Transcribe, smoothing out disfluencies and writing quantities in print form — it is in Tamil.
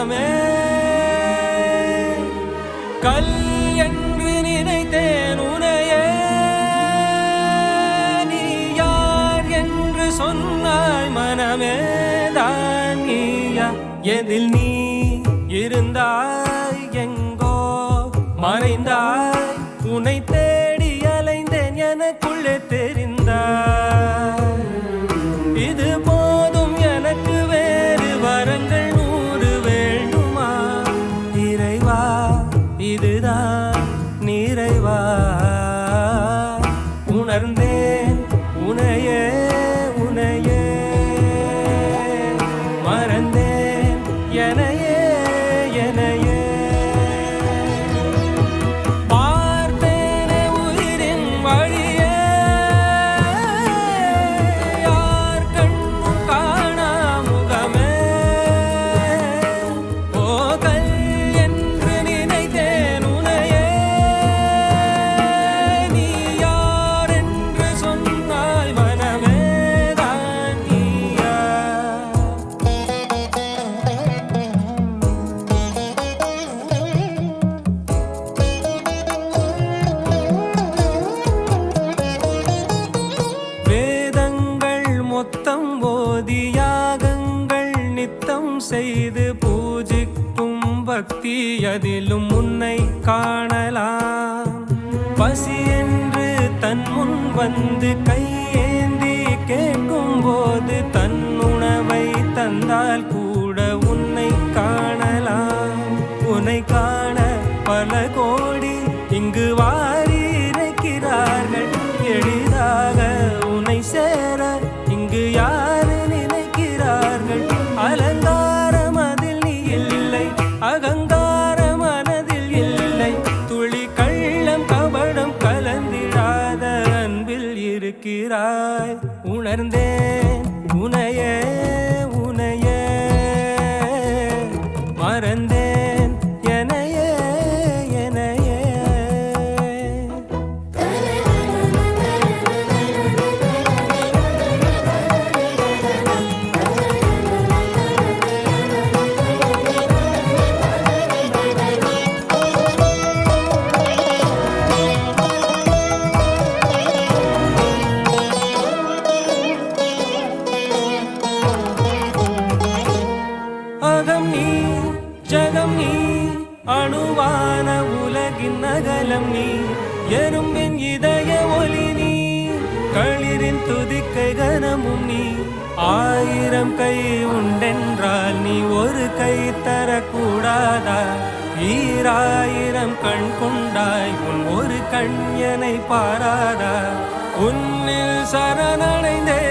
மனமே கல் என்று நினைத்தேன் உனையே நீ யார் என்று சொன்னாய் மனமே தான் நீயா எதில் நீ இருந்தாய் எங்கோ மறைந்தாய் உன்னை தேடி அலைந்தேன் எனக்குள்ளே தெரிந்தாய் இது போதும் எனக்கு வேறு வரங்கள் 100 வேண்டுமா இறைவா இதுதான் நிறைவா உணர்ந்தேன் உனையே உனையே மறந்தேன் எனையே எனையே பார்த்தேனே உயிரின் வழியே யார் கண்ணும் காணா முகமே ஓ கல் என்று நினைத்தேன் உனையே நீ யார் என்று சொன்னாய் மனமே தான் நீயா வேதங்கள் மொத்தம் ஓதி யாகங்கள் நித்தம் செய்து பூஜிக்கும் பக்தி அதிலும் உன்னை காணலாம் பசி என்று தன் முன் வந்து கையேந்தி கேட்கும் போது தன் உணவை தந்தால் கூட உன்னை காணலாம் உன்னை காண பல கோடி இங்கு வாரி இறைக்கிறார்கள் எளிதாக உன்னை சேர இங்கு யாரு நினைக்கிறார்கள் அலங்காரம் அதில் நீ இல்லை அகங்கார மனதில் இல்லை துளி கள்ளம் கபடம் கலந்திடாத அன்பில் இருக்கிறாய் உணர்ந்தேன் உனையே உனையே மறந்தேன் எனையே எனையே அகம் நீ ஜகம் நீ அணுவான உலகின் அகலம் நீ எறும்பின் இதய ஒளி நீ களிரின் துதிக்கை கனமும் நீ 1000 கை உண்டென்றால் நீ ஒரு கை தரக்கூடாதா 1000 கண் கொண்டாய் உன் ஒரு கண் என்னை பாராதா உன்னில் சரணடைந்தே